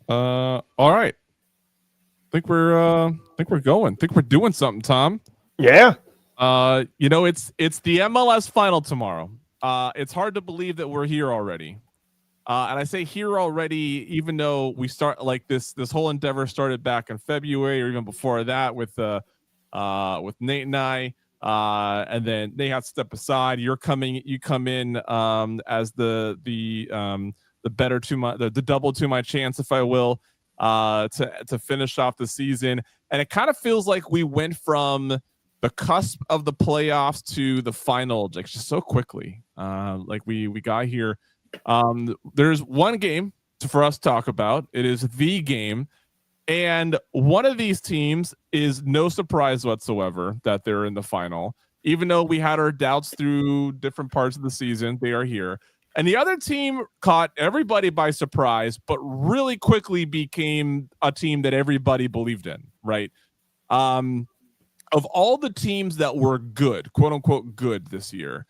All right. Think we're going. Think we're doing something, Tom. Yeah. It's the MLS final tomorrow. It's hard to believe that we're here already. And I say here already, even though we start like this whole endeavor started back in February or even before that with Nate and I. And then they had to step aside. You come in as the better to my the double to my chance, if I will, to finish off the season. And it kind of feels like we went from the cusp of the playoffs to the final like just so quickly. Like we got here. There's one game for us to talk about. It is the game. And one of these teams is no surprise whatsoever that they're in the final. Even though we had our doubts through different parts of the season, they are here. And the other team caught everybody by surprise, but really quickly became a team that everybody believed in, right? Of all the teams that were good, quote unquote good this year,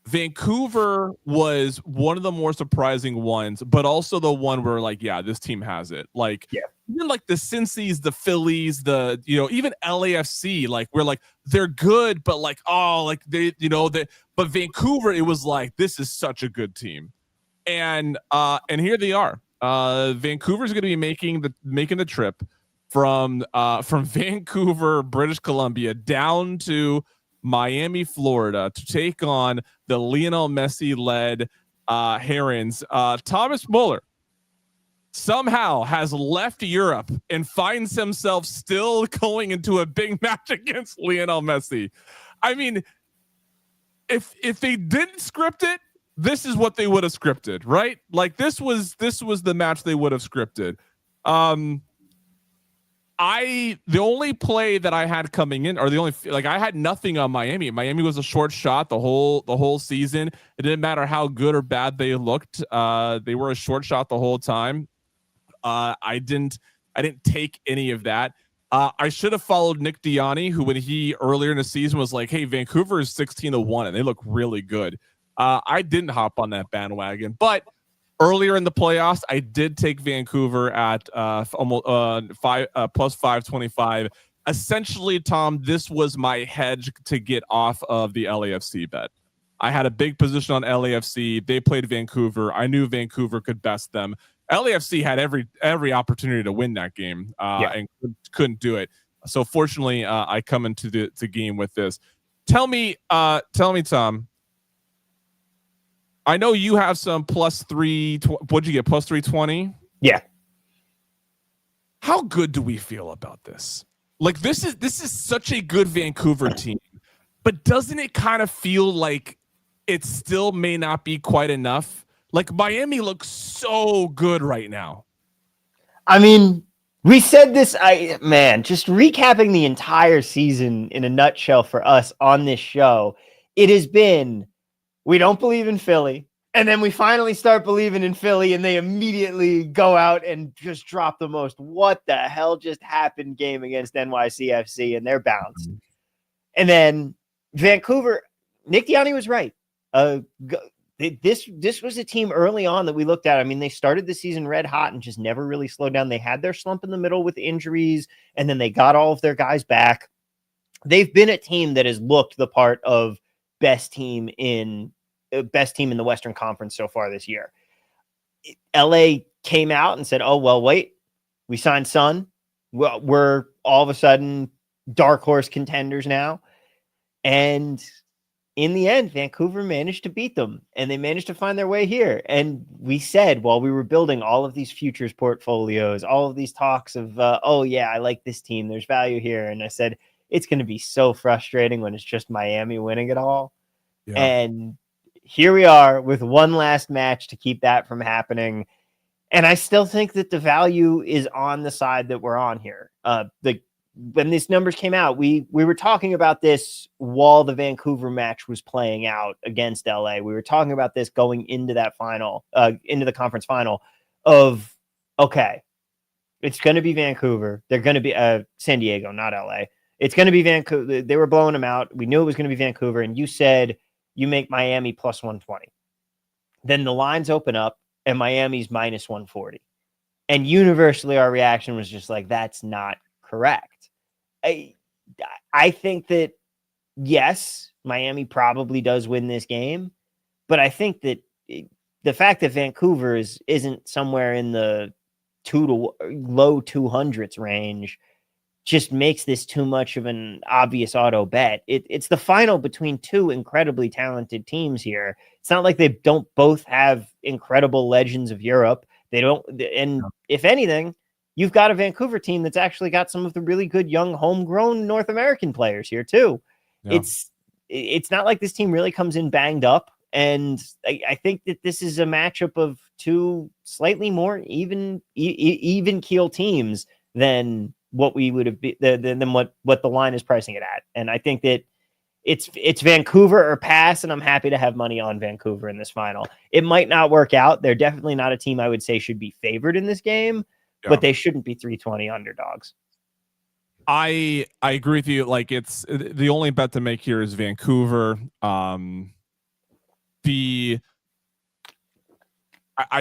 Vancouver was one of the more surprising ones, but also the one where like, yeah, this team has it. Like, yeah. Even like the Cincy's, the Phillies, even LAFC, like we're like, they're good, but like, oh, like but Vancouver, it was like, this is such a good team. And here they are. Vancouver's going to be making the trip from Vancouver, British Columbia down to Miami, Florida to take on the Lionel Messi-led Herons. Thomas Muller somehow has left Europe and finds himself still going into a big match against Lionel Messi. I mean, if they didn't script it, this is what they would have scripted, right? Like this was the match they would have scripted. The only play that I had coming in, or the only I had nothing on Miami. Miami was a short shot the whole season. It didn't matter how good or bad they looked. They were a short shot the whole time. I didn't take any of that. I should have followed Nick Diani, who when he earlier in the season was like, "Hey, Vancouver is 16-1 and they look really good." I didn't hop on that bandwagon, but earlier in the playoffs, I did take Vancouver at almost plus 525. Essentially, Tom, this was my hedge to get off of the LAFC bet. I had a big position on LAFC. They played Vancouver. I knew Vancouver could best them. LAFC had every opportunity to win that game and couldn't do it. So fortunately, I come into the game with this. Tell me, Tom. I know you have some plus three. What'd you get? Plus 320. Yeah. How good do we feel about this? Like this is such a good Vancouver team, but doesn't it kind of feel like it still may not be quite enough? Like Miami looks so good right now. I mean, we said this, just recapping the entire season in a nutshell for us on this show, it has been, we don't believe in Philly. And then we finally start believing in Philly and they immediately go out and just drop the most what the hell just happened game against NYCFC and they're bounced. And then Vancouver, Nick Diani was right. This was a team early on that we looked at. I mean, they started the season red hot and just never really slowed down. They had their slump in the middle with injuries, and then they got all of their guys back. They've been a team that has looked the part of best team in the Western Conference so far this year. LA came out and said, "Oh, well, wait, we signed Son. Well, we're all of a sudden dark horse contenders now." And in the end, Vancouver managed to beat them and they managed to find their way here. And we said, while we were building all of these futures portfolios, all of these talks of, oh yeah, I like this team, there's value here. And I said, it's going to be so frustrating when it's just Miami winning it all. Yeah. And here we are with one last match to keep that from happening. And I still think that the value is on the side that we're on here. When these numbers came out, we were talking about this while the Vancouver match was playing out against LA. We were talking about this going into that final, into the conference final of, okay, it's going to be Vancouver. They're going to be San Diego, not LA. It's going to be Vancouver. They were blowing them out. We knew it was going to be Vancouver. And you said you make Miami plus 120. Then the lines open up and Miami's minus 140. And universally, our reaction was just like, that's not correct. I think that, yes, Miami probably does win this game, but I think that the fact that Vancouver isn't somewhere in the low 200s range just makes this too much of an obvious auto bet. It's the final between two incredibly talented teams here. It's not like they don't both have incredible legends of Europe. They don't, and if anything, you've got a Vancouver team that's actually got some of the really good young homegrown North American players here too. Yeah. It's not like this team really comes in banged up. And I think that this is a matchup of two slightly more even keel teams than what we would have been than what the line is pricing it at. And I think that it's Vancouver or pass, and I'm happy to have money on Vancouver in this final. It might not work out. They're definitely not a team I would say should be favored in this game, but they shouldn't be 320 underdogs. I agree with you. Like, it's the only bet to make here is Vancouver. I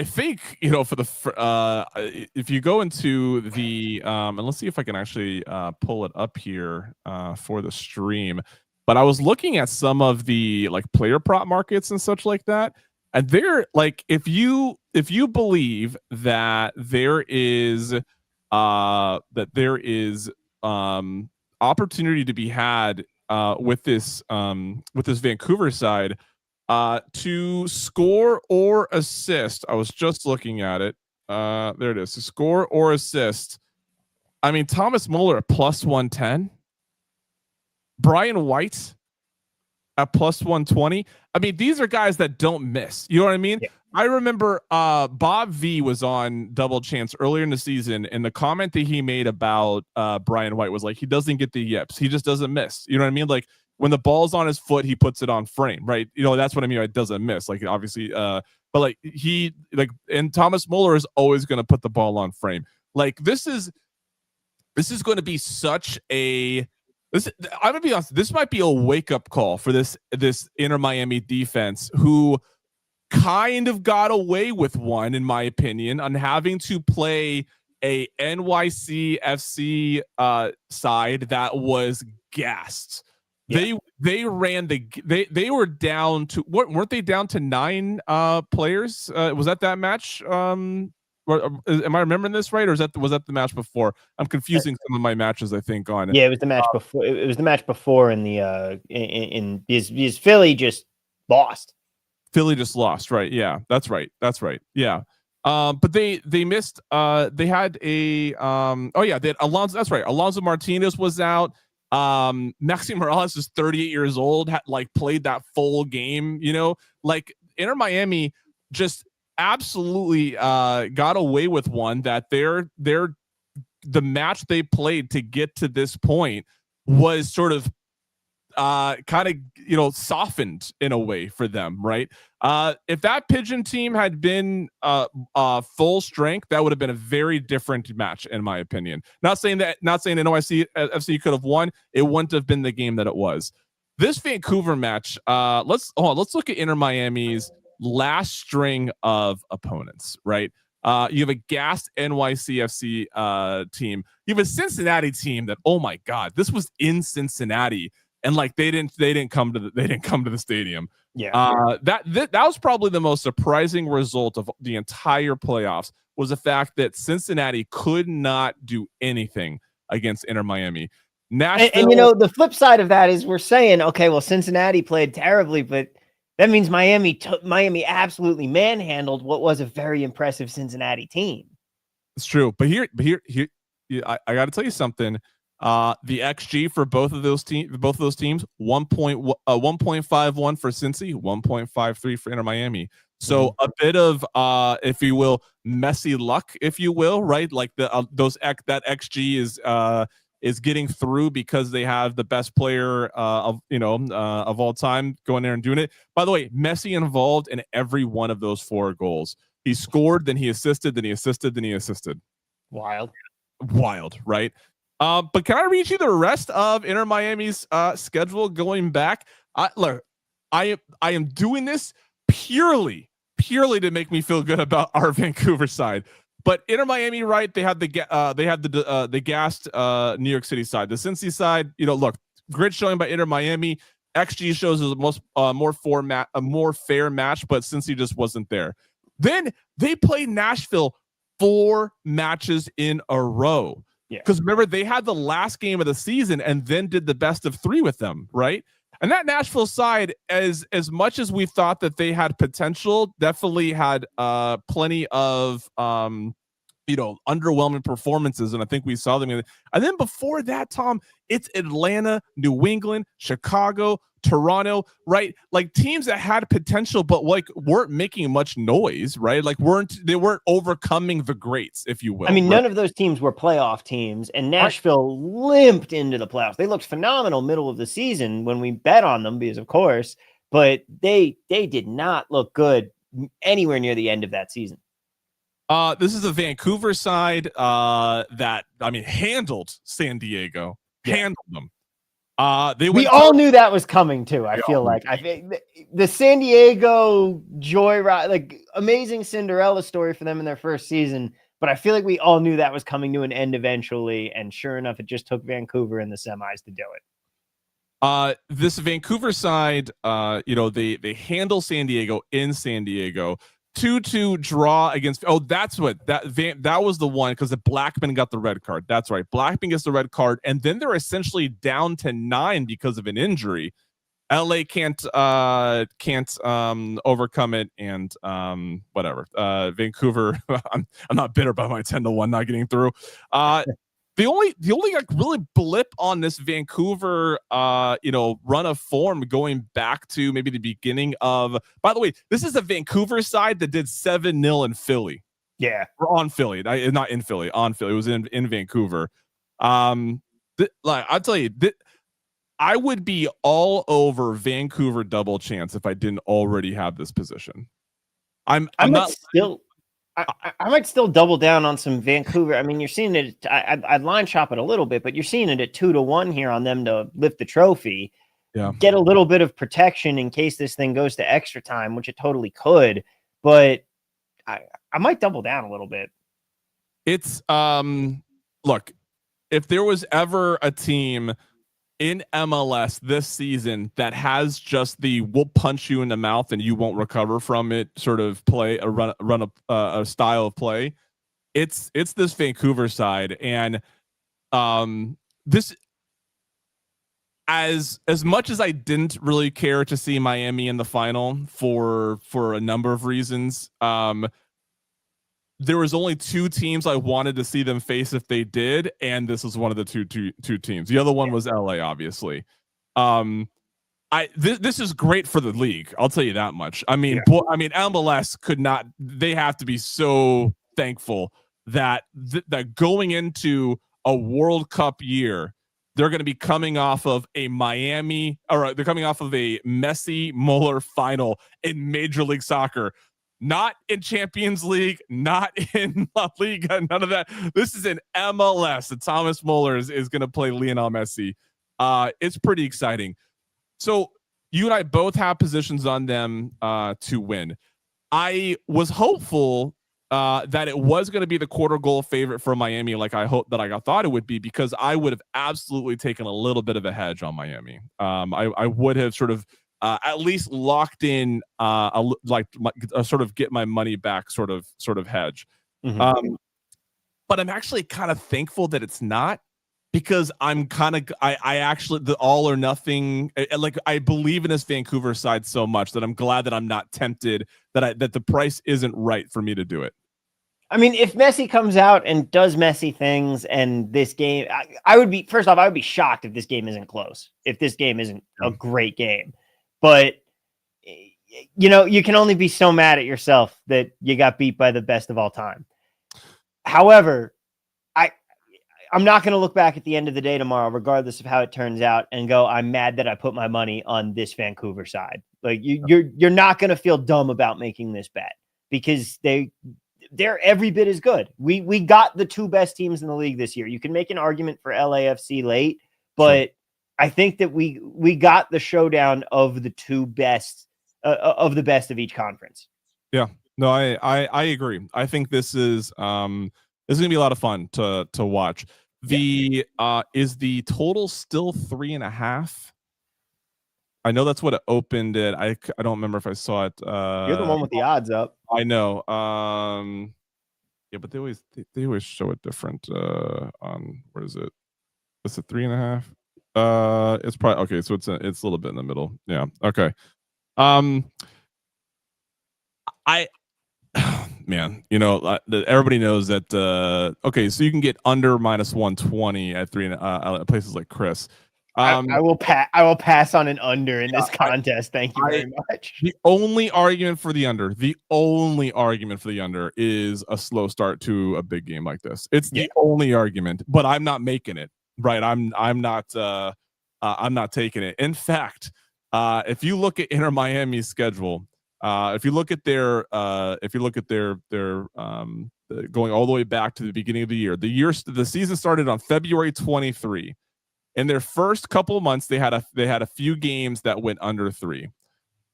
think, for the if you go into the and let's see if I can actually pull it up here for the stream. But I was looking at some of the like player prop markets and such like that, and they're like, if you believe that there is opportunity to be had with this Vancouver side, to score or assist. I was just looking at it. There it is. To score or assist. I mean, Thomas Muller at plus 110. Brian White at plus 120. I mean, these are guys that don't miss. You know what I mean? Yeah. I remember Bob V was on Double Chance earlier in the season, and the comment that he made about Brian White was like, he doesn't get the yips. He just doesn't miss. You know what I mean? Like, when the ball's on his foot, he puts it on frame, right? That's what I mean. It doesn't miss, like, obviously, but like and Thomas Muller is always going to put the ball on frame. Like, this is going to be such a, I'm gonna be honest, this might be a wake up call for this Inter Miami defense, who kind of got away with one, in my opinion, on having to play a NYCFC side that was gassed. Yeah. They ran they were down to, weren't they down to 9 players? Was that match? Am I remembering this right, or was that the match before? I'm confusing some of my matches, I think, on. Yeah, it was the match before. It was the match before in the because Philly just lost. Philly just lost, right? Yeah, that's right. Yeah. But they missed. They had a they had Alonso. That's right. Alonso Martinez was out. Maxi Morales is 38 years old, played that full game, like Inter Miami just absolutely got away with one, that the match they played to get to this point was sort of kind of softened in a way for them, right? If that Pigeon team had been full strength, that would have been a very different match, in my opinion. Not saying NYC FC could have won. It wouldn't have been the game that it was. This Vancouver match, let's look at Inter Miami's last string of opponents, right? You have a gassed NYCFC team. You have a Cincinnati team that, oh my God, this was in Cincinnati. And like they didn't come to the stadium. Yeah. That was probably the most surprising result of the entire playoffs, was the fact that Cincinnati could not do anything against Inter Miami. Nashville, and the flip side of that is, we're saying, okay, well, Cincinnati played terribly, but that means Miami absolutely manhandled what was a very impressive Cincinnati team. It's true, but here, I got to tell you something. The XG for both of those teams, 1.51 for Cincy, 1.53 for Inter Miami. So a bit of if you will, messy luck, if you will, right? Like that XG is getting through because they have the best player of all time going there and doing it. By the way, Messi involved in every one of those 4 goals. He scored, then he assisted, then he assisted, then he assisted. Wild, right? But can I read you the rest of Inter Miami's schedule going back? Look, I am doing this purely to make me feel good about our Vancouver side. But Inter Miami, right? They had the gassed New York City side. The Cincy side, look, grid showing by Inter Miami. XG shows as a more fair match, but Cincy just wasn't there. Then they played Nashville 4 matches in a row. Yeah. Because remember, they had the last game of the season and then did the best of 3 with them, right? And that Nashville side, as much as we thought that they had potential, definitely had plenty of underwhelming performances, and I think we saw them. And then before that, Tom, it's Atlanta, New England, Chicago, Toronto, right? Like teams that had potential, but like weren't making much noise, right? Like they weren't overcoming the greats, if you will. I mean, right? none of those teams were playoff teams, and Nashville limped into the playoffs. They looked phenomenal middle of the season when we bet on them, because of course, but they did not look good anywhere near the end of that season. This is a Vancouver side that handled San Diego, handled them. We all knew that was coming too. I feel like the San Diego joyride, like amazing Cinderella story for them in their first season. But I feel like we all knew that was coming to an end eventually. And sure enough, it just took Vancouver in the semis to do it. This Vancouver side, they handle San Diego in San Diego. 2-2 draw against. Oh, that's what that was the one, because the Blackman got the red card. That's right. Blackman gets the red card, and then they're essentially down to 9 because of an injury. LA can't overcome it, and whatever. Vancouver, I'm not bitter about my 10-1 not getting through. The only like really blip on this Vancouver run of form going back to maybe the beginning of, by the way, this is a Vancouver side that did 7-0 in Philly. Yeah. Or on Philly. Not in Philly, on Philly. It was in Vancouver. I'll tell you, I would be all over Vancouver double chance if I didn't already have this position. I might still double down on some Vancouver. I mean, you're seeing it. I'd line shop it a little bit, but you're seeing it at 2-1 here on them to lift the trophy. Yeah. Get a little bit of protection in case this thing goes to extra time, which it totally could. But I might double down a little bit. It's look, if there was ever a team in MLS this season that has just the "we'll punch you in the mouth and you won't recover from it" sort of play, a style of play, it's this Vancouver side. And this, as much as I didn't really care to see Miami in the final for a number of reasons, there was only 2 teams I wanted to see them face if they did, and this was one of the two teams. The other one was LA, obviously. This is great for the league. I'll tell you that much. MLS could not. They have to be so thankful that that going into a World Cup year, they're going to be coming off of a Messi Muller final in Major League Soccer. Not in Champions League, not in La Liga, none of that. This is in MLS. And Thomas Muller is going to play Lionel Messi. It's pretty exciting. So you and I both have positions on them to win. I was hopeful that it was going to be the quarter goal favorite for Miami, like I thought it would be, because I would have absolutely taken a little bit of a hedge on Miami. I would have sort of at least locked in sort of get my money back sort of hedge. Mm-hmm. But I'm actually kind of thankful that it's not, because I'm kind of I actually, the all or nothing, like I believe in this Vancouver side so much that I'm glad that I'm not tempted, that the price isn't right for me to do it. I mean, if Messi comes out and does Messi things, and this game, I would be shocked if this game isn't close, if this game isn't a great game. But, you can only be so mad at yourself that you got beat by the best of all time. However, I'm not going to look back at the end of the day tomorrow, regardless of how it turns out, and go, I'm mad that I put my money on this Vancouver side. Like you're not going to feel dumb about making this bet, because they're every bit as good. We got the 2 best teams in the league this year. You can make an argument for LAFC late, but I think that we got the showdown of the 2 best of the best of each conference. Yeah. No, I agree. I think this is gonna be a lot of fun to watch. The is the total still 3.5? I know that's what it opened at. I don't remember if I saw it. You're the one with the odds up. I know. Yeah, but they always show it different. On where is it? Is it 3.5? It's probably okay. So it's a little bit in the middle. Yeah. Okay. I man, everybody knows that. Okay, so you can get under -120 at places like Chris. I will pass on an under in this contest. Thank you very much. The only argument for the under is a slow start to a big game like this. It's the only argument, but I'm not making it. Right? I'm not taking it. In fact, if you look at Inter Miami's schedule, if you look at their going all the way back to the beginning of the year, the season started on February 23. In their first couple of months, they had a few games that went under 3.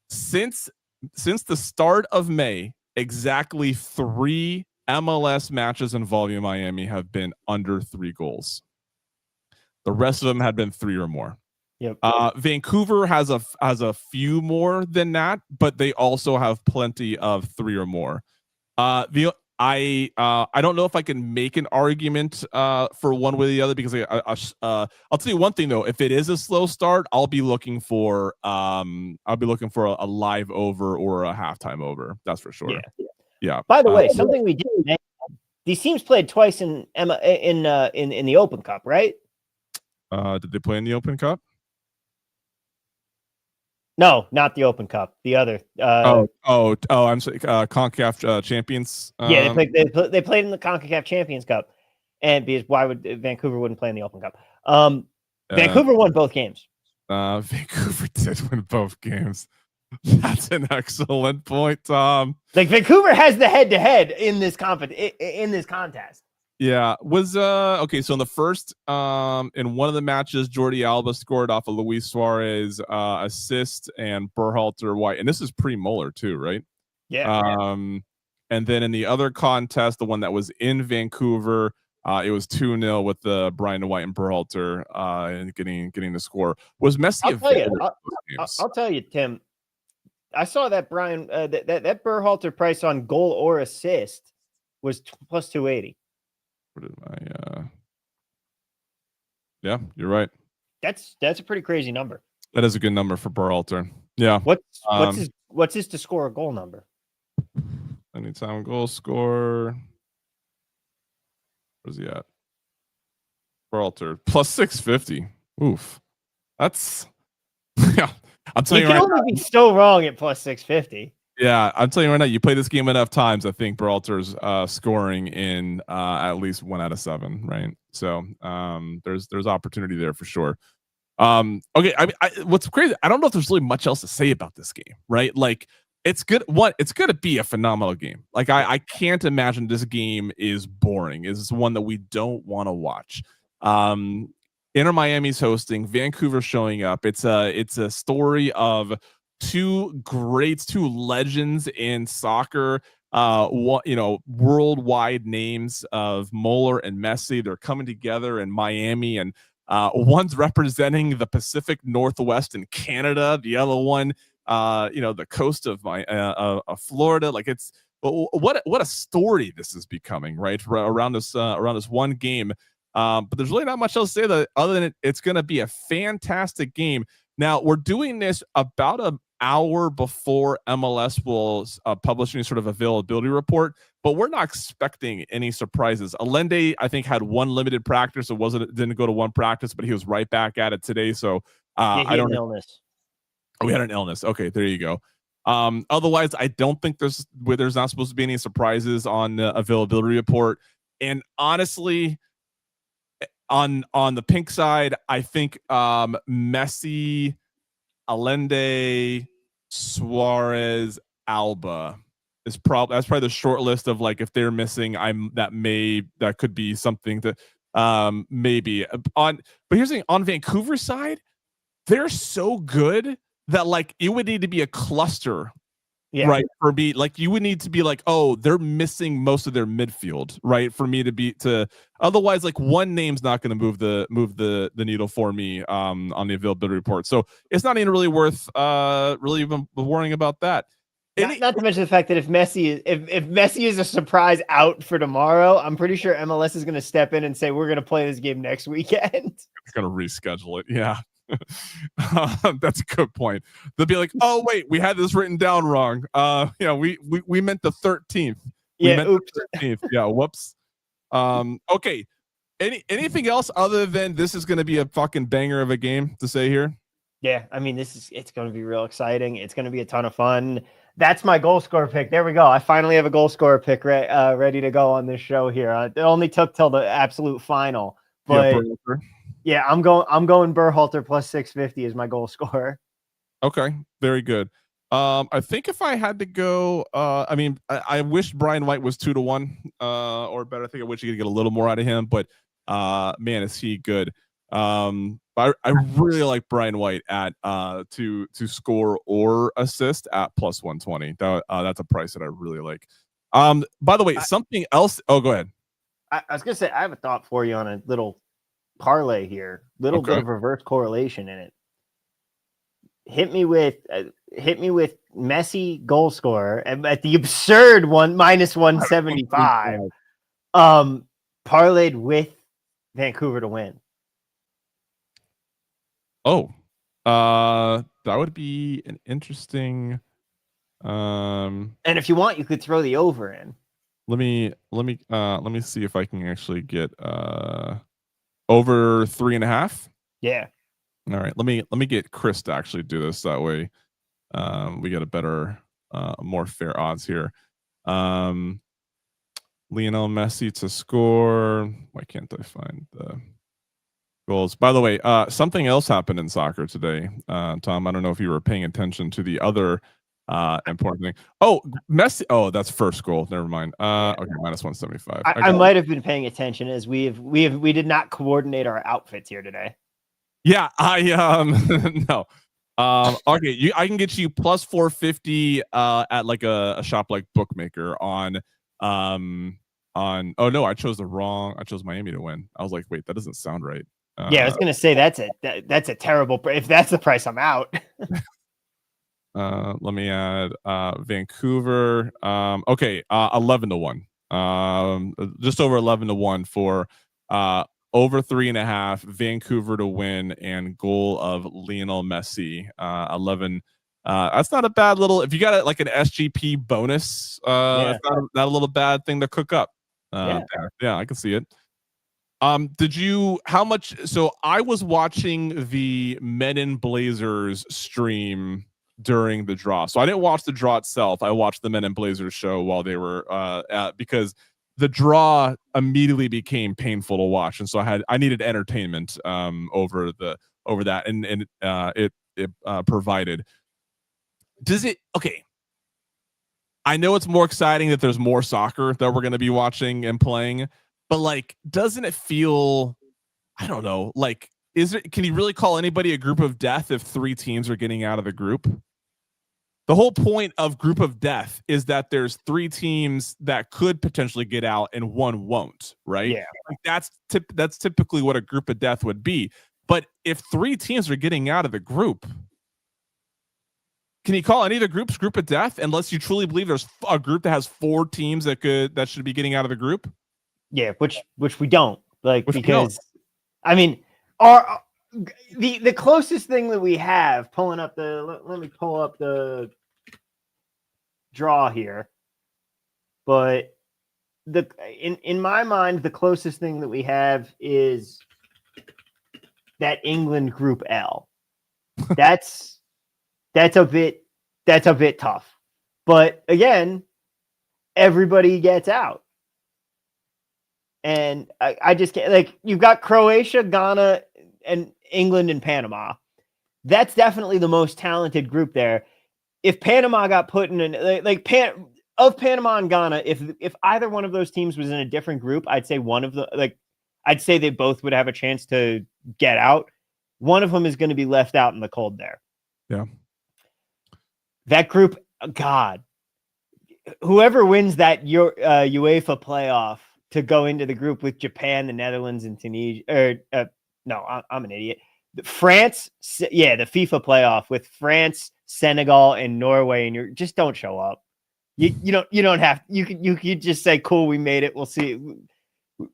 Since the start of May, exactly 3 MLS matches involving Miami have been under 3 goals. The rest of them had been 3 or more. Yep. Vancouver has a few more than that, but they also have plenty of 3 or more. I don't know if I can make an argument for one way or the other, because I'll tell you one thing though. If it is a slow start, I'll be looking for a live over or a halftime over. That's for sure. Yeah. By the way, something we didn't mention, these teams played twice in the Open Cup, right? Did they play in the Open Cup? No, not the Open Cup. The other. I'm sorry. CONCACAF Champions. Yeah, they played in the CONCACAF Champions Cup, and because Vancouver wouldn't play in the Open Cup? Vancouver won both games. Vancouver did win both games. That's an excellent point, Tom. Like, Vancouver has the head-to-head in this contest. Yeah, was okay. So in the first, in one of the matches, Jordi Alba scored off of Luis Suarez assist, and Berhalter White, and this is pre-Muller too, right? Yeah. And then in the other contest, the one that was in Vancouver, it was 2-0 with Brian White and Berhalter and getting the score. Was Messi? I'll tell you, Tim. I saw that Brian that Berhalter price on goal or assist was plus 280. What did I? Yeah, you're right. That's a pretty crazy number. That is a good number for Berhalter. Yeah. What's his to score a goal number? Anytime goal score. Where's he at? Berhalter plus 650. Oof. That's yeah. I'm telling you right now. You can only be so wrong at plus 650. Yeah, I'm telling you right now, you play this game enough times, I think Berhalter's scoring in at least 1 out of 7, right? So there's opportunity there for sure. Okay, I mean, what's crazy, I don't know if there's really much else to say about this game, right? Like, it's good. It's going to be a phenomenal game. Like, I can't imagine this game is boring. It's one that we don't want to watch. Inter Miami's hosting, Vancouver showing up. It's a story of two legends in soccer, worldwide names of Muller and Messi. They're coming together in Miami, and one's representing the Pacific Northwest in Canada, the other one the coast of Florida. Like, it's what a story this is becoming, right? Around this one game. But there's really not much else to say other than it's going to be a fantastic game. Now, we're doing this about an hour before MLS will publish any sort of availability report, but we're not expecting any surprises. Allende, I think, had one limited practice. Didn't go to one practice, but he was right back at it today. So I don't know. Illness. Oh, we had an illness. Okay, there you go. Otherwise, I don't think there's not supposed to be any surprises on the availability report. And honestly, on the pink side, I think Messi, Allende, Suarez, Alba that's probably the short list of, like, if they're missing, that could be something that maybe on. But here's the thing, on Vancouver's side, they're so good that, like, it would need to be a cluster Yeah. Right. For me, like you would need to be like, oh, they're missing most of their midfield, right? For me to otherwise, like one name's not going to move the needle for me on the availability report. So it's not even really worth really even worrying about that. Not to mention the fact that if Messi is a surprise out for tomorrow, I'm pretty sure MLS is going to step in and say we're going to play this game next weekend. It's going to reschedule it. Yeah. That's a good point. They'll be like, "Oh wait, we had this written down wrong. We meant the 13th. Yeah, oops. The 13th. Yeah, whoops. Okay. Anything else other than this is going to be a fucking banger of a game to say here? Yeah, I mean, it's going to be real exciting. It's going to be a ton of fun. That's my goal scorer pick. There we go. I finally have a goal scorer pick ready to go on this show here. It only took till the absolute final, but yeah, I'm going Berhalter plus 650 is my goal scorer. Okay, very good. I think if I had to go, I wish Brian White was 2-1 or better. I think I wish you could get a little more out of him, but man, is he good. I really like Brian White at to score or assist at plus 120. That's a price that I really like. By the way, something else. Oh, go ahead. I was gonna say I have a thought for you on a little parlay here. Little bit of reverse correlation in it. Hit me with Messi goal scorer at the absurd minus 175. Parlayed with Vancouver to win. Oh, that would be an interesting. And if you want, you could throw the over in. Let me see if I can actually get over 3.5. Yeah. All right. Let me get Chris to actually do this. That way, we get a better, more fair odds here. Lionel Messi to score. Why can't I find the goals? By the way, something else happened in soccer today. Tom, I don't know if you were paying attention to the other important thing. Oh, Messi. Oh, that's first goal. Never mind. Okay, minus 175. I might have been paying attention as we did not coordinate our outfits here today. Yeah, I no. Okay, I can get you plus 450 at like a shop like Bookmaker on oh no, I chose Miami to win. I was like, wait, that doesn't sound right. Yeah, I was gonna say that's a terrible. If that's the price, I'm out. Let me add Vancouver. Okay, 11-1. Just over 11-1 for over 3.5 Vancouver to win and goal of Lionel Messi. 11. That's not a bad little. If you got like an SGP bonus, it's not a little bad thing to cook up. Yeah, I can see it. How much? So I was watching the Men in Blazers stream during the draw. So I didn't watch the draw itself. I watched the Men in Blazers show while they were because the draw immediately became painful to watch, and so I needed entertainment over that, and it provided. Does it? Okay. I know it's more exciting that there's more soccer that we're going to be watching and playing, but like, doesn't it feel? I don't know. Like, can you really call anybody a group of death if 3 teams are getting out of the group? The whole point of group of death is that there's 3 teams that could potentially get out and 1 won't, right? Yeah. Like that's typically what a group of death would be. But if 3 teams are getting out of the group, can you call any of the groups group of death unless you truly believe there's a group that has 4 teams that should be getting out of the group? Yeah, which we don't like because I mean, the closest thing that we have let me pull up the draw here, but in my mind the closest thing that we have is that England group L. That's a bit tough, but again, everybody gets out. And I just can't, like, you've got Croatia, Ghana, and England and Panama. That's definitely the most talented group there. If Panama got put in of Panama and Ghana, if either one of those teams was in a different group, I'd say I'd say they both would have a chance to get out. One of them is going to be left out in the cold there. Yeah. That group God, whoever wins that UEFA playoff to go into the group with Japan, the Netherlands, and Tunisia, or no, I'm an idiot. France, yeah, the FIFA playoff with France, Senegal, and Norway, and you just don't show up. You don't have, you could just say, cool, we made it. We'll see.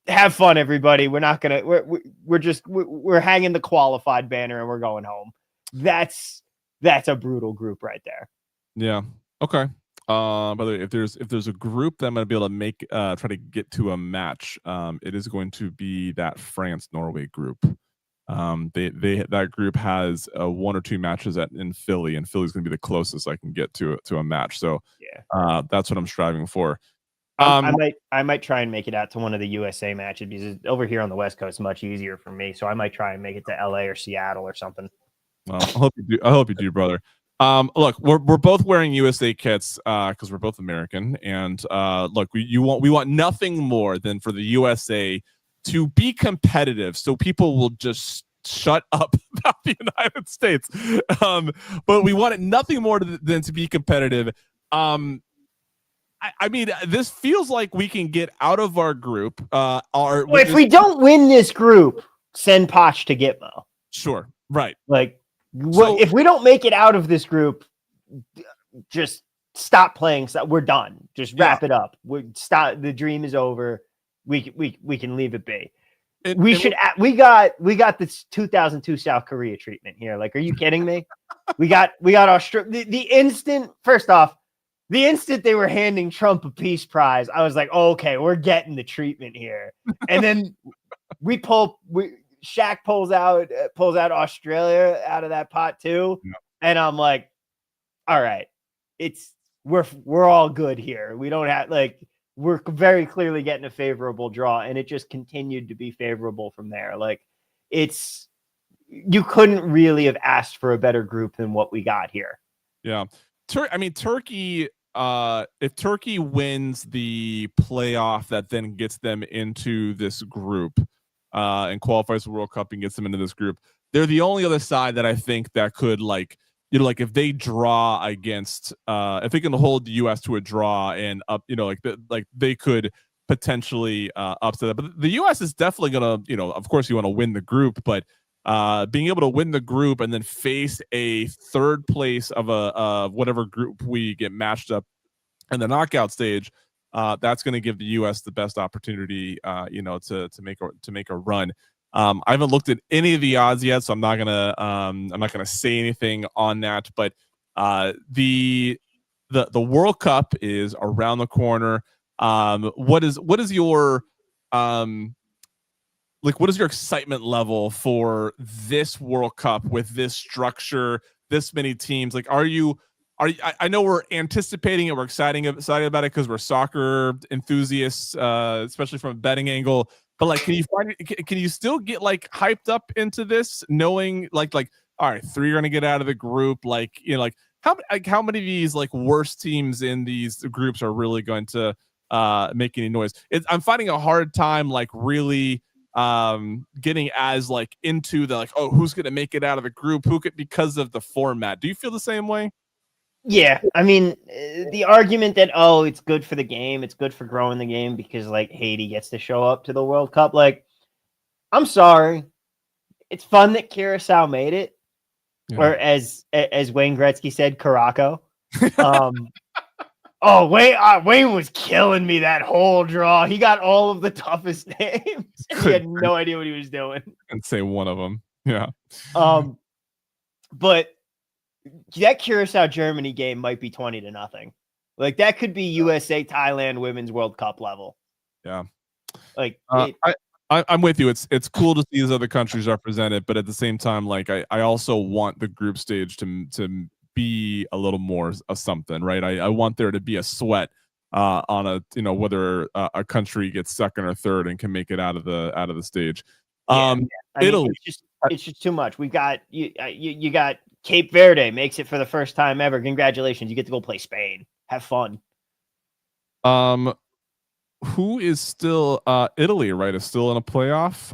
Have fun, everybody. We're not gonna. We're hanging the qualified banner and we're going home. That's a brutal group right there. Yeah. Okay. By the way, if there's a group that I'm gonna be able to make try to get to a match, it is going to be that France Norway group. That group has 1 or 2 matches in Philly, and Philly's gonna be the closest I can get to a match. So yeah, that's what I'm striving for. I might try and make it out to one of the USA matches because over here on the West Coast, much easier for me. So I might try and make it to LA or Seattle or something. Well, I hope you do, brother. Look, we're both wearing USA kits because we're both American, and look, we want nothing more than for the USA to be competitive, so people will just shut up about the United States. But we want it nothing more than to be competitive. I mean, this feels like we can get out of our group. If we don't win this group, send Poch to Gitmo. Sure, right. Like, if we don't make it out of this group, just stop playing. We're done. Just wrap it up. Stop. The dream is over. We can leave it be. We got this 2002 South Korea treatment here. Like, are you kidding me? we got Australia. The instant, first off, the instant they were handing Trump a peace prize, I was like, oh, okay, we're getting the treatment here. And then Shaq pulls out Australia out of that pot too. Yeah. And I'm like, all right, we're all good here. We don't have, like, we're very clearly getting a favorable draw, and it just continued to be favorable from there. Like, you couldn't really have asked for a better group than what we got here. Yeah. Turkey, if Turkey wins the playoff that then gets them into this group and qualifies for the World Cup and gets them into this group, they're the only other side that I think that could, like, you know, like if they draw against, if they can hold the U.S. to a draw and up, you know, like they could potentially upset that. But the U.S. is definitely gonna, you know, of course you want to win the group, but being able to win the group and then face a third place of whatever group we get matched up in the knockout stage, that's going to give the U.S. the best opportunity, you know, to make a run. I haven't looked at any of the odds yet, so I'm not gonna say anything on that. But the World Cup is around the corner. What is your what is your excitement level for this World Cup with this structure, this many teams? Like, I know we're anticipating it, we're excited about it because we're soccer enthusiasts, especially from a betting angle. But like, can you still get like hyped up into this, knowing like all right, 3 are gonna get out of the group? Like, you know, like how many of these like worst teams in these groups are really going to make any noise? I'm finding a hard time like really getting as like into the like, oh, who's gonna make it out of the group, who could, because of the format. Do you feel the same way? Yeah, I mean, the argument that, oh, it's good for the game, it's good for growing the game because like Haiti gets to show up to the World Cup. Like, I'm sorry, it's fun that Curacao made it, or as Wayne Gretzky said, Caraco. Oh, Wayne was killing me that whole draw. He got all of the toughest names. He had no idea what he was doing. And say one of them, yeah. But that Curacao Germany game might be 20-0. Like, that could be USA Thailand Women's World Cup level. Yeah. Like, I'm with you. It's cool to see these other countries represented, but at the same time, like I also want the group stage to be a little more of something, right? I want there to be a sweat on a, you know, whether a country gets second or third and can make it out of the stage. Italy, it's just too much. We got you got Cape Verde makes it for the first time ever. Congratulations, you get to go play Spain. Have fun. Who is still Italy, right? Is still in a playoff.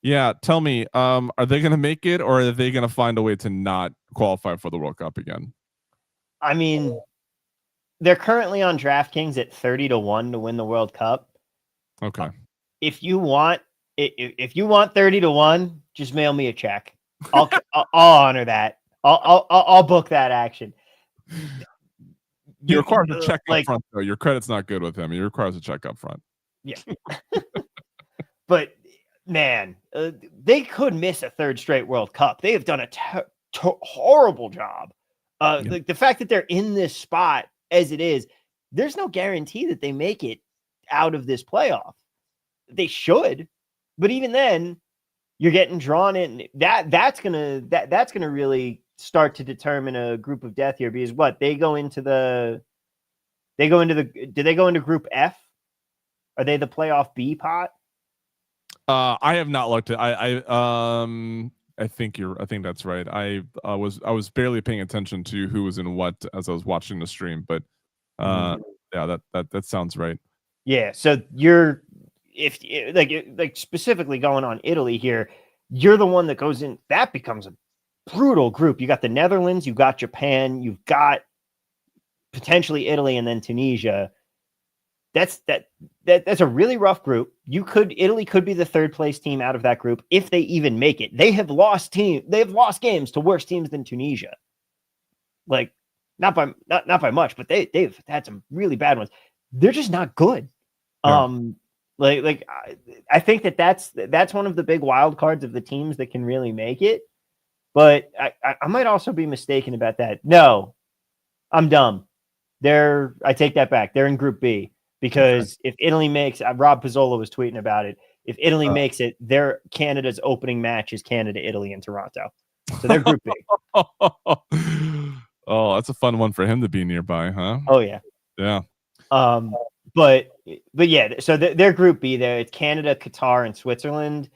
Yeah. Tell me, are they going to make it, or are they going to find a way to not qualify for the World Cup again? I mean, they're currently on DraftKings at 30-1 to win the World Cup. Okay. If you want 30-1, just mail me a check. I'll honor that. I'll book that action. He requires a check up like, front, though. Your credit's not good with him. He requires a check up front. Yeah. But man, they could miss a third straight World Cup. They have done a horrible job. Like the fact that they're in this spot as it is, there's no guarantee that they make it out of this playoff. They should, but even then, you're getting drawn in. That's gonna really start to determine a group of death here. Because what do they go into Group F? Are they the playoff B pot? I have not looked at. I think that's right. I was barely paying attention to who was in what as I was watching the stream, but yeah, that sounds right. Yeah. So you're like specifically going on Italy here. You're the one that goes in. That becomes a brutal group. You got the Netherlands, you've got Japan, you've got potentially Italy, and then Tunisia. That's a really rough group. Italy could be the third place team out of that group if they even make it. They have lost games to worse teams than Tunisia. Like not by much, but they've had some really bad ones. They're just not good. Yeah. I think that's one of the big wild cards of the teams that can really make it. But I might also be mistaken about that. No, I'm dumb. I take that back. They're in Group B. Because if Italy makes, Rob Pizzola was tweeting about it. If Italy makes it, Canada's opening match is Canada, Italy, and Toronto. So they're Group B. Oh, that's a fun one for him to be nearby, huh? Oh yeah, yeah. But yeah, so they're Group B. There, it's Canada, Qatar, and Switzerland.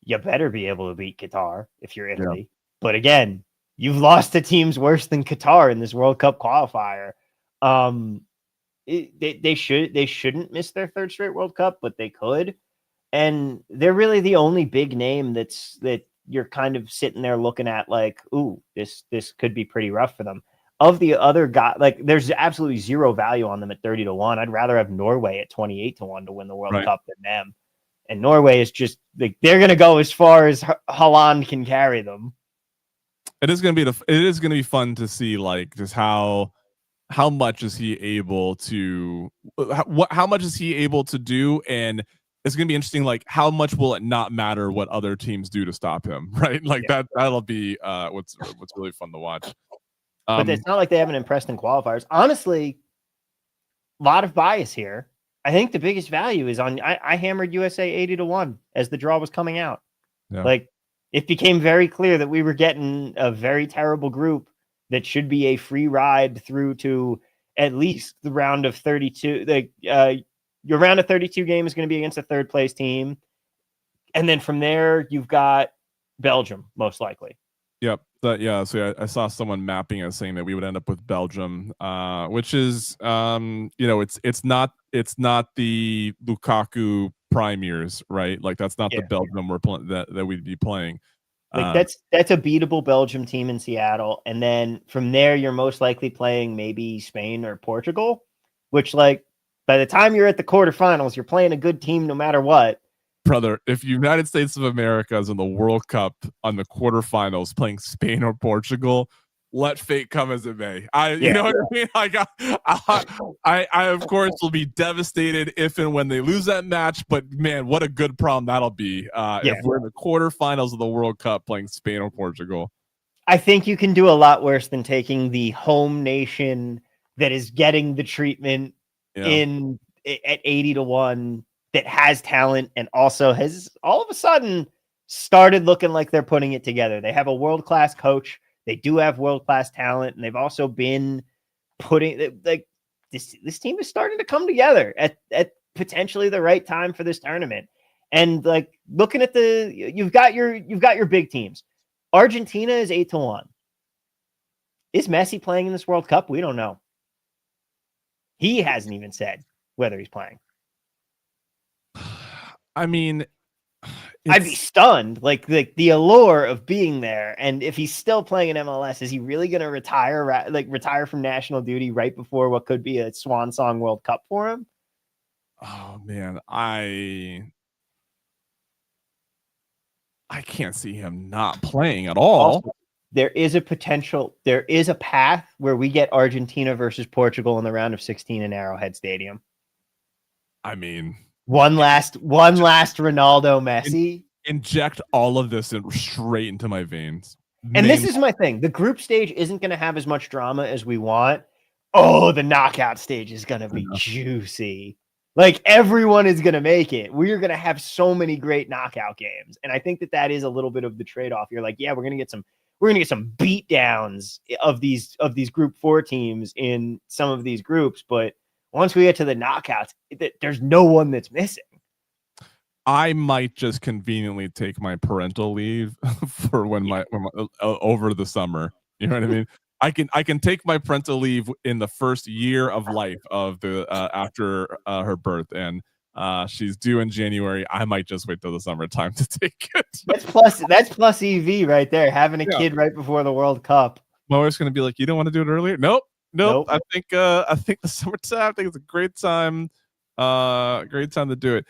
You better be able to beat Qatar if you're Italy. Yeah. But again, you've lost to teams worse than Qatar in this World Cup qualifier. They shouldn't miss their third straight World Cup, but they could. And they're really the only big name that you're kind of sitting there looking at like, ooh, this could be pretty rough for them. Of the other guys, like there's absolutely zero value on them at 30-1. I'd rather have Norway at 28-1 to win the World Cup than them. And Norway is just like they're going to go as far as Haaland can carry them. It is going to be fun to see like just how much is he able to how much is he able to do, and it's going to be interesting like how much will it not matter what other teams do to stop him, right? Like that'll be what's really fun to watch. But it's not like they haven't impressed in qualifiers. Honestly, a lot of bias here. I think the biggest value is on I hammered USA 80-1 as the draw was coming out. Yeah. Like it became very clear that we were getting a very terrible group that should be a free ride through to at least the round of 32. Your round of 32 game is going to be against a third place team. And then from there, you've got Belgium, most likely. Yep. So I saw someone mapping it saying that we would end up with Belgium, which is, it's not the Lukaku prime years, right? Like that's not the Belgium we're playing that we'd be playing. Like that's a beatable Belgium team in Seattle. And then from there, you're most likely playing maybe Spain or Portugal, which like by the time you're at the quarterfinals, you're playing a good team no matter what. Brother, if United States of America is in the World Cup on the quarterfinals playing Spain or Portugal, let fate come as it may. You know what I mean? I of course will be devastated if and when they lose that match, but man, what a good problem that'll be if we're in the quarterfinals of the World Cup playing Spain or Portugal. I think you can do a lot worse than taking the home nation that is getting the treatment at 80-1 that has talent and also has all of a sudden started looking like they're putting it together. They have a world-class coach. They do have world-class talent, and they've also been putting like this team is starting to come together at potentially the right time for this tournament. And like looking at you've got your big teams. Argentina is 8-1. Is Messi playing in this World Cup? We don't know. He hasn't even said whether he's playing. I mean, I'd be stunned. Like the allure of being there, and if he's still playing in MLS, is he really going to retire from national duty right before what could be a swan song World Cup for him? Oh man, I can't see him not playing at all. Also, there is a path where we get Argentina versus Portugal in the round of 16 in Arrowhead Stadium. I mean, one last Ronaldo Messi. Inject all of this straight into my veins. And this is my thing. The group stage isn't going to have as much drama as we want. Oh, the knockout stage is going to be juicy. Like, everyone is going to make it. We're going to have so many great knockout games. And I think that is a little bit of the trade-off. You're like, yeah, we're going to get some beat downs of these group 4 teams in some of these groups, but once we get to the knockouts, there's no one that's missing. I might just conveniently take my parental leave for when my over the summer. You know what I mean? I can take my parental leave in the first year of life of the after her birth, and she's due in January. I might just wait till the summertime to take it. That's plus EV right there. Having a kid right before the World Cup. My wife's gonna be like, "You don't want to do it earlier?" Nope. I think the summertime. I think it's a great time. Great time to do it.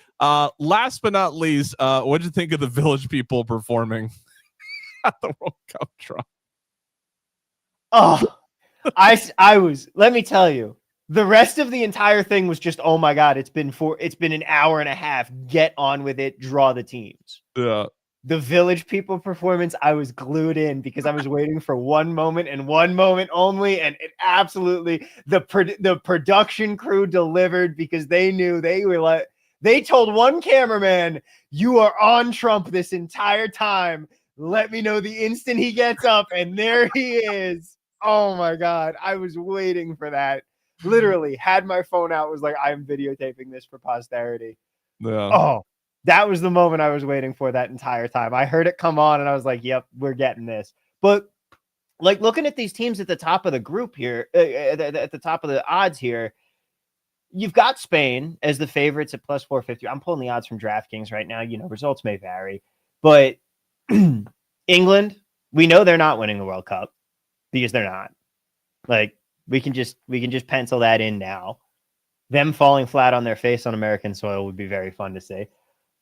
Last but not least, what did you think of the Village people performing at the World Cup draw? Oh, I was. Let me tell you, the rest of the entire thing was just, oh my god, it's been an hour and a half. Get on with it. Draw the teams. Yeah. The Village people performance, I was glued in because I was waiting for one moment and one moment only, and it absolutely the production crew delivered because they knew they told one cameraman, "You are on Trump this entire time. Let me know the instant he gets up," and there he is. Oh my god, I was waiting for that. Literally, had my phone out, was like, I'm videotaping this for posterity. Yeah. Oh. That was the moment I was waiting for that entire time. I heard it come on and I was like, yep, we're getting this. But like looking at these teams at the top of the group here, at the top of the odds here, you've got Spain as the favorites at plus 450. I'm pulling the odds from DraftKings right now. You know, results may vary, but England, we know they're not winning the World Cup because they're not. Like, we can just pencil that in now. Them falling flat on their face on American soil would be very fun to see.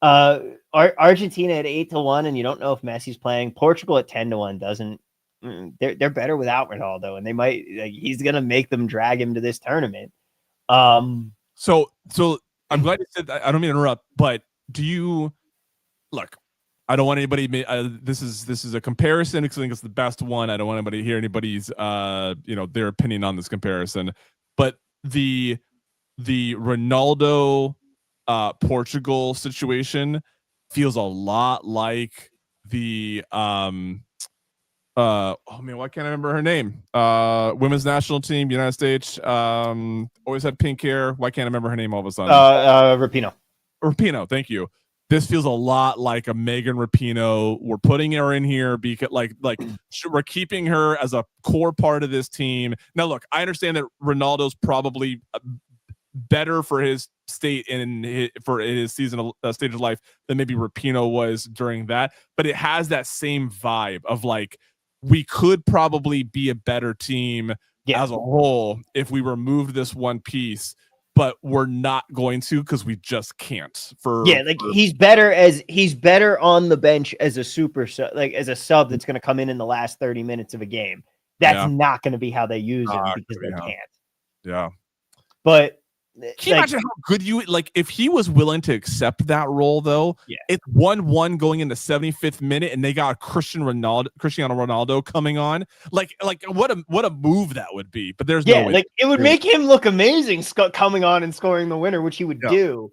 Argentina at 8-1, and you don't know if Messi's playing. Portugal at 10-1 doesn't. They're better without Ronaldo, and they might. He's gonna make them drag him to this tournament. So I'm glad you said that. I don't mean to interrupt, but do you look? I don't want anybody. This is a comparison because I think it's the best one. I don't want anybody to hear anybody's their opinion on this comparison. But the Ronaldo Portugal situation feels a lot like the oh man, why can't I remember her name? Women's national team, United States. Always had pink hair. Why can't I remember her name all of a sudden? Rapinoe, thank you. This feels a lot like a Megan Rapinoe. We're putting her in here because like we're keeping her as a core part of this team. Now look, I understand that Ronaldo's probably better for his state for his season stage of life than maybe Rapinoe was during that, but it has that same vibe of like, we could probably be a better team as a whole if we removed this one piece, but we're not going to because we just can't. He's better on the bench as a super sub, like as a sub that's going to come in the last 30 minutes of a game. That's not going to be how they use him because they can't. Yeah, but can you imagine how good if he was willing to accept that role though? Yeah. It's 1-1 going in the 75th minute and they got Cristiano Ronaldo coming on. Like what a move that would be. But there's no way. Like it would make him look amazing coming on and scoring the winner, which he would do.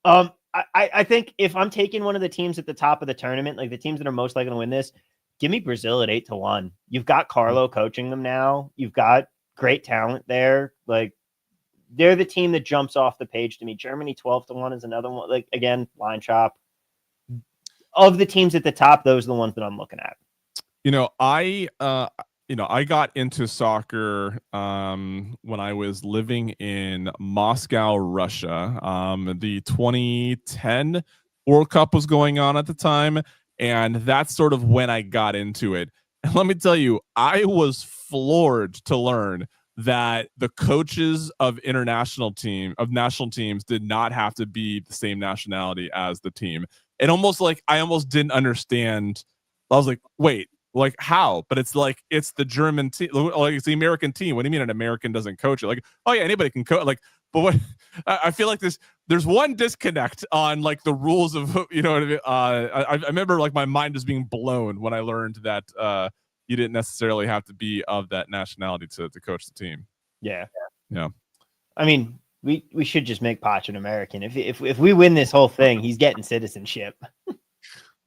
I think if I'm taking one of the teams at the top of the tournament, like the teams that are most likely to win this, give me Brazil at 8-1. You've got Carlo coaching them now. You've got great talent there. Like, they're the team that jumps off the page to me. Germany 12-1 is another one. Like, again, line chop. Of the teams at the top, those are the ones that I'm looking at. I got into soccer when I was living in Moscow, Russia. The 2010 World Cup was going on at the time, and that's sort of when I got into it. And let me tell you, I was floored to learn that the coaches of national teams did not have to be the same nationality as the team. And almost like I almost didn't understand. I was like, wait, like how? But it's like it's the German team, like it's the American team. What do you mean an American doesn't coach it? Like, oh yeah, anybody can coach. Like, but what I feel like there's one disconnect on like the rules of you know what I mean. I remember like my mind was being blown when I learned that you didn't necessarily have to be of that nationality to coach the team. Yeah. Yeah. I mean, we should just make Poch an American. If we win this whole thing, he's getting citizenship.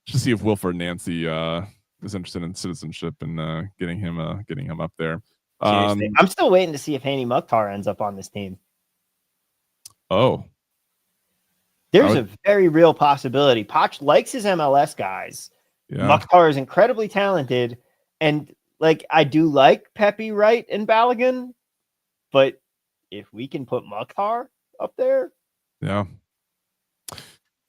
Just see if Wilford Nancy is interested in citizenship and getting him up there. Seriously. I'm still waiting to see if Hani Mukhtar ends up on this team. Oh. There's a very real possibility. Poch likes his MLS guys. Yeah. Mukhtar is incredibly talented. And like I do like Pepe, Wright, and Balogun, but if we can put Mukhtar up there, yeah.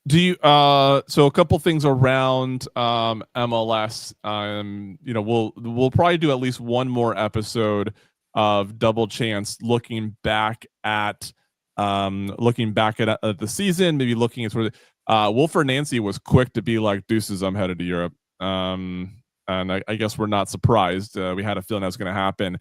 Do you so a couple things around MLS. You know, we'll probably do at least one more episode of Double Chance looking back at the season, maybe looking at sort of Wilford Nancy was quick to be like, deuces, I'm headed to Europe. And I guess we're not surprised. We had a feeling that was going to happen.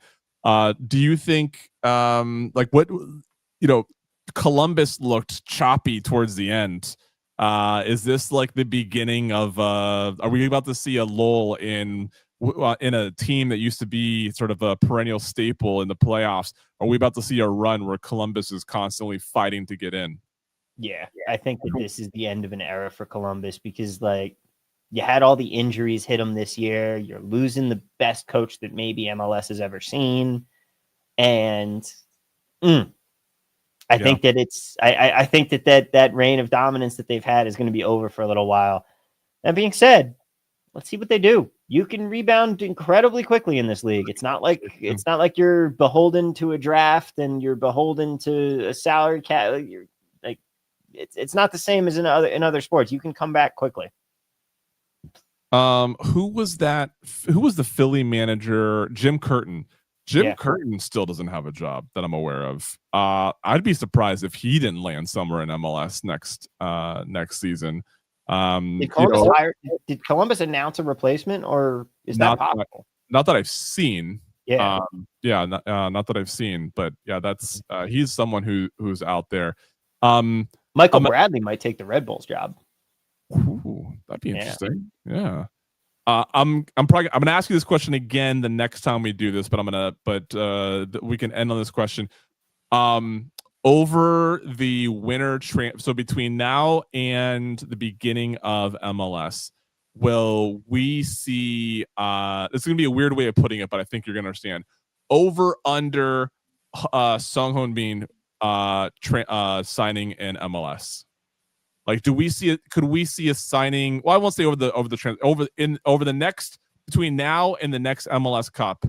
Do you think, like what, you know, Columbus looked choppy towards the end. Is this like the beginning of, are we about to see a lull in a team that used to be sort of a perennial staple in the playoffs? Are we about to see a run where Columbus is constantly fighting to get in? Yeah, I think that this is the end of an era for Columbus because like, you had all the injuries hit them this year. You're losing the best coach that maybe MLS has ever seen. And I think that I think that reign of dominance that they've had is going to be over for a little while. That being said, let's see what they do. You can rebound incredibly quickly in this league. It's not like you're beholden to a draft and you're beholden to a salary cap. You're like, it's not the same as in other sports. You can come back quickly. Who was that? Who was the Philly manager? Jim Curtin. Jim Curtin still doesn't have a job that I'm aware of. I'd be surprised if he didn't land somewhere in MLS next season. Did Columbus announce a replacement, or is that possible? Not that I've seen. Yeah, not that I've seen, but yeah, that's he's someone who's out there. Michael Bradley might take the Red Bulls job. Ooh, that'd be interesting. Yeah. I'm gonna ask you this question again the next time we do this, but we can end on this question. Over the winter so between now and the beginning of MLS, will we see it's gonna be a weird way of putting it, but I think you're gonna understand. Over under Sung Hoon Bin signing in MLS. Like, do we see it? Could we see a signing? Well, I won't say over the next between now and the next MLS Cup.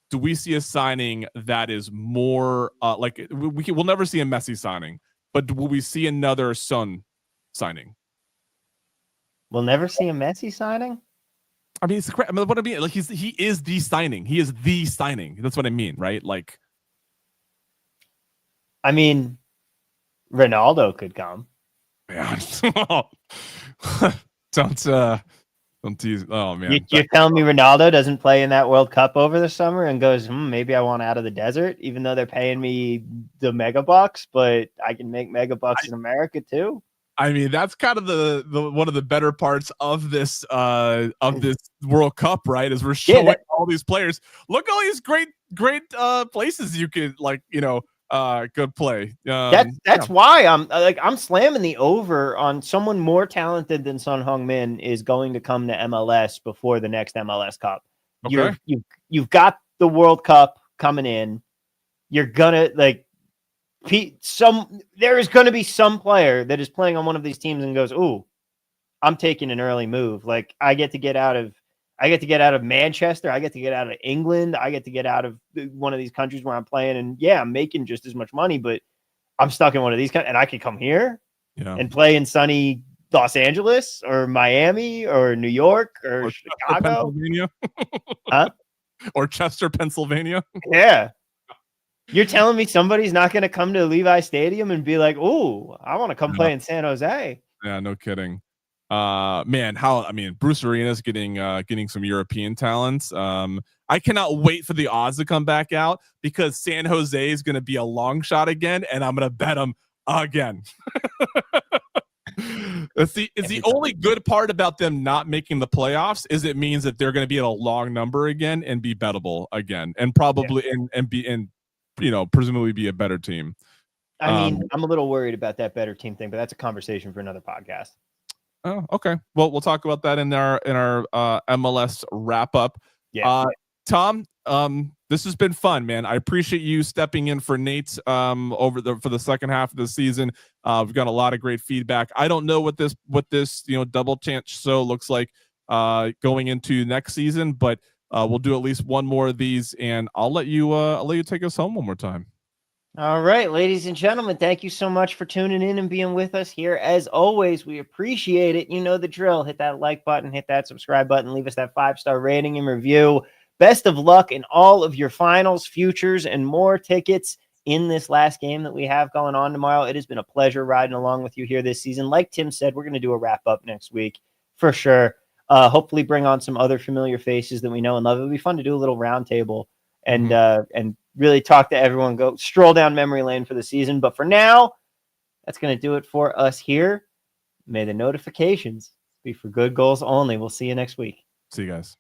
Do we see a signing that is more like we'll never see a Messi signing, but will we see another Son signing? We'll never see a Messi signing. I mean, what I mean, like he is the signing. He is the signing. That's what I mean, right? Like, I mean, Ronaldo could come. Yeah. Don't tease. Oh man, you're telling me Ronaldo doesn't play in that World Cup over the summer and goes, maybe I want out of the desert, even though they're paying me the mega bucks, but I can make mega bucks in America too. I mean, that's kind of the one of the better parts of this World Cup, right? Is we're showing all these players. Look at all these great places you could good play. That's why I'm slamming the over on someone more talented than Son Heung-min is going to come to MLS before the next MLS Cup. Okay. You've got the World Cup coming in. You're gonna there is going to be some player that is playing on one of these teams and goes, "Ooh, I'm taking an early move. Like I get to get out of Manchester. I get to get out of England. I get to get out of one of these countries where I'm playing. And yeah, I'm making just as much money, but I'm stuck in one of these and I could come here and play in sunny Los Angeles or Miami or New York or Chicago. Pennsylvania. Huh? Or Chester, Pennsylvania. Yeah. You're telling me somebody's not going to come to Levi Stadium and be like, "Ooh, I want to come play in San Jose." Yeah, no kidding. Man, Bruce Arena's getting some European talents. I cannot wait for the odds to come back out because San Jose is going to be a long shot again, and I'm going to bet them again. It's the only good part about them not making the playoffs is it means that they're going to be at a long number again and be bettable again, and probably presumably be a better team. I mean, I'm a little worried about that better team thing, but that's a conversation for another podcast. Oh, okay. Well, we'll talk about that in our MLS wrap up. Yeah. Tom, this has been fun, man. I appreciate you stepping in for Nate for the second half of the season. We've got a lot of great feedback. I don't know what this double chance show looks like going into next season, but we'll do at least one more of these, and I'll let you take us home one more time. All right, ladies and gentlemen, thank you so much for tuning in and being with us here. As always, we appreciate it. You know the drill. Hit that like button, hit that subscribe button, leave us that 5-star rating and review. Best of luck in all of your finals, futures, and more tickets in this last game that we have going on tomorrow. It has been a pleasure riding along with you here this season. Like Tim said, we're going to do a wrap-up next week for sure. Hopefully bring on some other familiar faces that we know and love. It'll be fun to do a little roundtable and really talk to everyone, go stroll down memory lane for the season. But for now, that's going to do it for us here. May the notifications be for good goals only. We'll see you next week. See you guys.